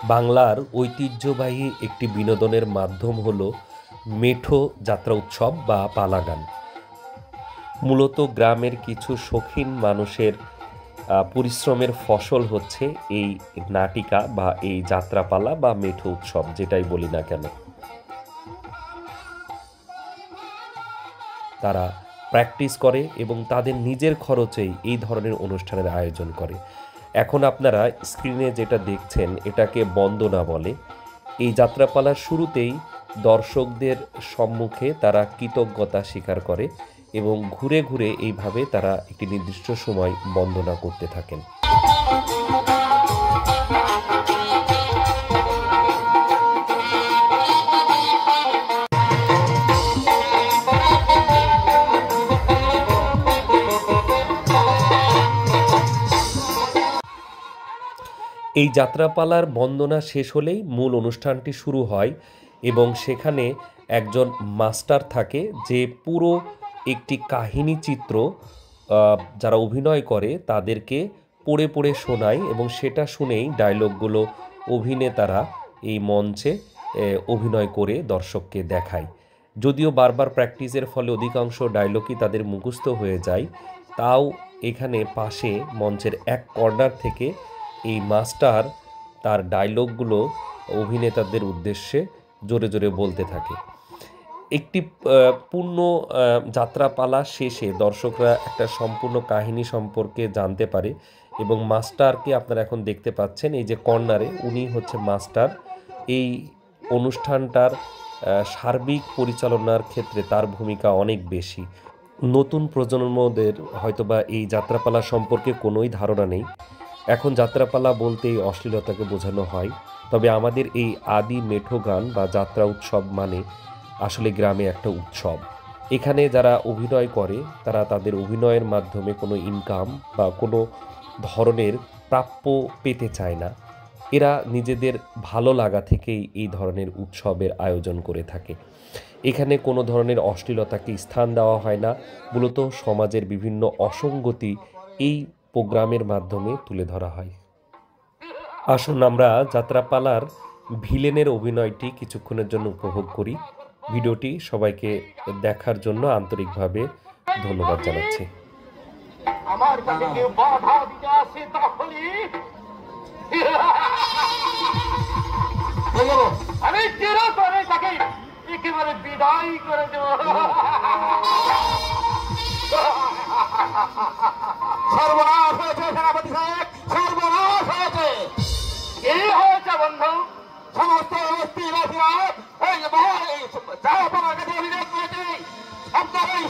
বাংলার ঐতিহ্যবাহী একটি বিনোদনের মাধ্যম হলো মেঠো যাত্রা উৎসব বা পালা গান। মূলত গ্রামের কিছু শৌখিন মানুষের পরিশ্রমের ফসল হচ্ছে এই নাটিকা বা এই যাত্রাপালা বা মেঠো উৎসব, যেটাই বলি না কেন। তারা প্র্যাকটিস করে এবং তাদের নিজের খরচেই এই ধরনের অনুষ্ঠানের আয়োজন করে। এখন আপনারা স্ক্রিনে যেটা দেখছেন এটাকে বন্দনা বলে। এই যাত্রাপালার শুরুতেই দর্শকদের সম্মুখে তারা কৃতজ্ঞতা স্বীকার করে এবং ঘুরে ঘুরে এইভাবে তারা একটি নির্দিষ্ট সময় বন্দনা করতে থাকেন। এই যাত্রাপালার বন্দনা শেষ হলেই মূল অনুষ্ঠানটি শুরু হয় এবং সেখানে একজন মাস্টার থাকে যে পুরো একটি কাহিনী চিত্র যারা অভিনয় করে তাদেরকে পড়ে পড়ে শোনায় এবং সেটা শুনেই ডায়লগগুলো অভিনেতারা এই মঞ্চে অভিনয় করে দর্শককে দেখায়। যদিও বারবার প্র্যাকটিসের ফলে অধিকাংশ ডায়লগই তাদের মুখস্থ হয়ে যায়, তাও এখানে পাশে মঞ্চের এক কর্নার থেকে এই মাস্টার তার ডায়লগগুলো অভিনেতাদের উদ্দেশ্যে জোরে জোরে বলতে থাকে। একটি পূর্ণ যাত্রাপালা শেষে দর্শকরা একটা সম্পূর্ণ কাহিনী সম্পর্কে জানতে পারে এবং মাস্টারকে আপনারা এখন দেখতে পাচ্ছেন এই যে কর্নারে, উনি হচ্ছে মাস্টার। এই অনুষ্ঠানটার সার্বিক পরিচালনার ক্ষেত্রে তার ভূমিকা অনেক বেশি। নতুন প্রজন্মদের হয়তোবা এই যাত্রাপালা সম্পর্কে কোনোই ধারণা নেই। এখন যাত্রাপালা বলতেই অশ্লীলতাকে বোঝানো হয়, তবে আমাদের এই আদি মেঠো গান বা যাত্রা উৎসব মানে আসলে গ্রামে একটা উৎসব। এখানে যারা অভিনয় করে তারা তাদের অভিনয়ের মাধ্যমে কোনো ইনকাম বা কোনো ধরনের প্রাপ্য পেতে চায় না। এরা নিজেদের ভালো লাগা থেকেই এই ধরনের উৎসবের আয়োজন করে থাকে। এখানে কোনো ধরনের অশ্লীলতাকে স্থান দেওয়া হয় না, মূলত সমাজের বিভিন্ন অসঙ্গতি এই প্রোগ্রামের মাধ্যমে তুলে ধরা হয়। আসুন আমরা যাত্রাপালার ভিলেনের অভিনয়টি কিছুক্ষণের জন্য উপভোগ করি। ভিডিওটি সবাইকে দেখার জন্য আন্তরিকভাবে ধন্যবাদ জানাচ্ছি। আমার কাছে কেউ বাধা দিতে আসে তাহলে আমি চিরতরে তাকে একেবারে বিদায় করে দেব। সর্বনাশ হয়েছে সেনাপতি সাহেব, সর্বনাশ হয়েছে। কি হয়েছে বন্ধু? সমস্ত বস্তিবাসীরা এই যাওয়া কাছে অভিযোগ করেছে আপনার এই